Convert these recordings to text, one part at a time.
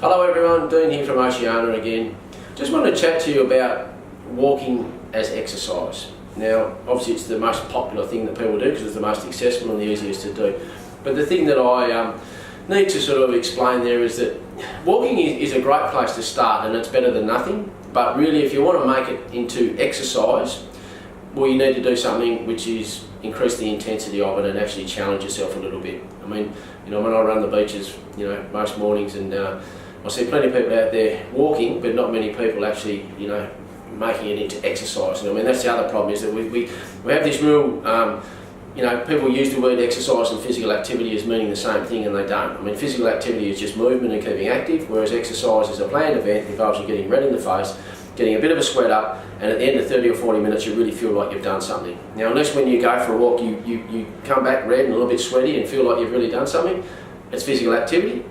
Hello everyone, Dean here from Oceania again. Just wanted to chat to you about walking as exercise. Now, obviously it's the most popular thing that people do because it's the most accessible and the easiest to do. But the thing that I need to sort of explain there is that walking is a great place to start and it's better than nothing. But really, if you want to make it into exercise, well, you need to do something which is increase the intensity of it and actually challenge yourself a little bit. I mean, when I run the beaches, most mornings, and I see plenty of people out there walking, but not many people actually, making it into exercise. And I mean, that's the other problem, is that we have this real, people use the word exercise and physical activity as meaning the same thing, and they don't. I mean, physical activity is just movement and keeping active, whereas exercise is a planned event that involves you getting red in the face, getting a bit of a sweat up, and at the end of 30 or 40 minutes you really feel like you've done something. Now, unless when you go for a walk you come back red and a little bit sweaty and feel like you've really done something, it's physical activity.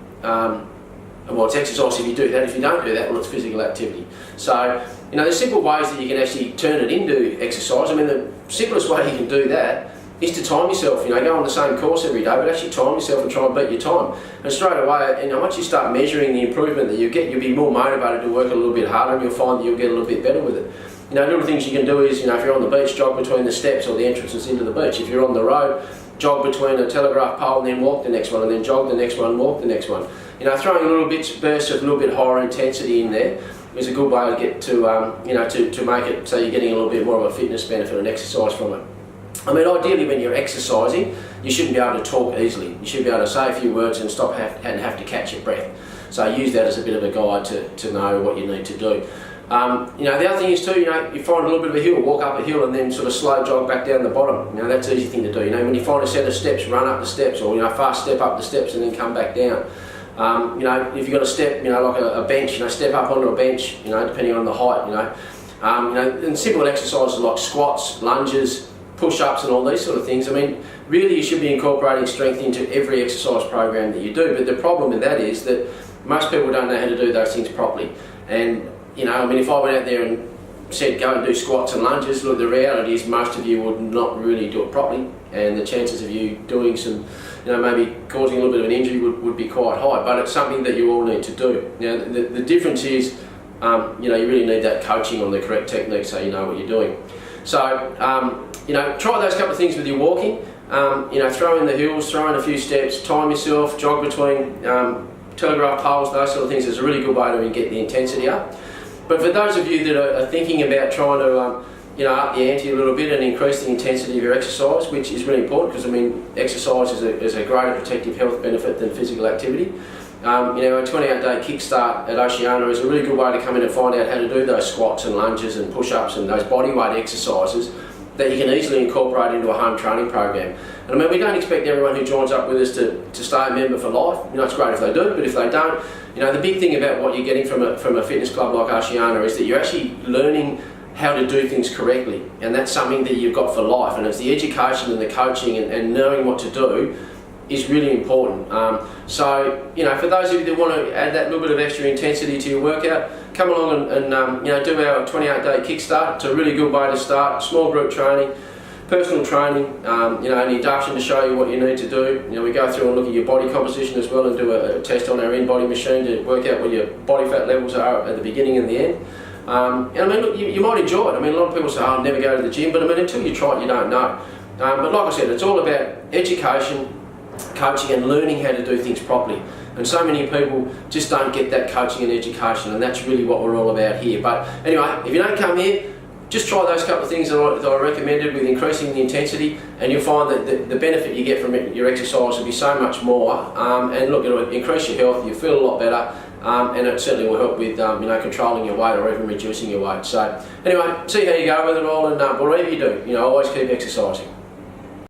Well, it's exercise if you do that. If you don't do that, well, it's physical activity. So, there's simple ways that you can actually turn it into exercise. I mean, the simplest way you can do that is to time yourself. Go on the same course every day, but actually time yourself and try and beat your time. And straight away, once you start measuring the improvement that you get, you'll be more motivated to work a little bit harder, and you'll find that you'll get a little bit better with it. Little things you can do is, if you're on the beach, jog between the steps or the entrances into the beach. If you're on the road, jog between a telegraph pole and then walk the next one, and then jog the next one, walk the next one. Throwing a little bit bursts of a little bit higher intensity in there is a good way to get to make it so you're getting a little bit more of a fitness benefit and exercise from it. I mean, ideally when you're exercising, you shouldn't be able to talk easily. You should be able to say a few words and have to catch your breath. So use that as a bit of a guide to know what you need to do. The other thing is too, you find a little bit of a hill, walk up a hill and then sort of slow jog back down the bottom. That's an easy thing to do. When you find a set of steps, run up the steps, or fast step up the steps and then come back down. If you've got a step, like a bench, step up onto a bench, depending on the height, and simple exercises like squats, lunges, push-ups and all these sort of things. I mean, really you should be incorporating strength into every exercise program that you do, but the problem with that is that most people don't know how to do those things properly. And, if I went out there and said go and do squats and lunges, look, the reality is most of you would not really do it properly, and the chances of you doing some, maybe causing a little bit of an injury would be quite high, but it's something that you all need to do. The difference is, you really need that coaching on the correct technique so you know what you're doing. So, try those couple of things with your walking. Throw in the hills, throw in a few steps, time yourself, jog between telegraph poles, those sort of things. Is a really good way to get the intensity up. But for those of you that are thinking about trying to, up the ante a little bit and increase the intensity of your exercise, which is really important because, exercise is a greater protective health benefit than physical activity. A 28-day kickstart at Oceania is a really good way to come in and find out how to do those squats and lunges and push-ups and those bodyweight exercises that you can easily incorporate into a home training program. And we don't expect everyone who joins up with us to stay a member for life. It's great if they do, but if they don't, the big thing about what you're getting from a fitness club like Oceania is that you're actually learning how to do things correctly, and that's something that you've got for life. And it's the education and the coaching and knowing what to do is really important. So, for those of you that want to add that little bit of extra intensity to your workout, come along and do our 28-day kickstart. It's a really good way to start. Small group training, personal training, an induction to show you what you need to do. We go through and look at your body composition as well and do a test on our in-body machine to work out what your body fat levels are at the beginning and the end. Look, you might enjoy it. A lot of people say, I'll never go to the gym, but until you try it, you don't know. But like I said, it's all about education, coaching and learning how to do things properly. And so many people just don't get that coaching and education, and that's really what we're all about here. But anyway, if you don't come here, just try those couple of things that I recommended with increasing the intensity, and you'll find that the benefit you get from your exercise will be so much more. And look, it'll increase your health, you'll feel a lot better, and it certainly will help with controlling your weight or even reducing your weight. So anyway, see how you go with it all, and whatever you do, always keep exercising.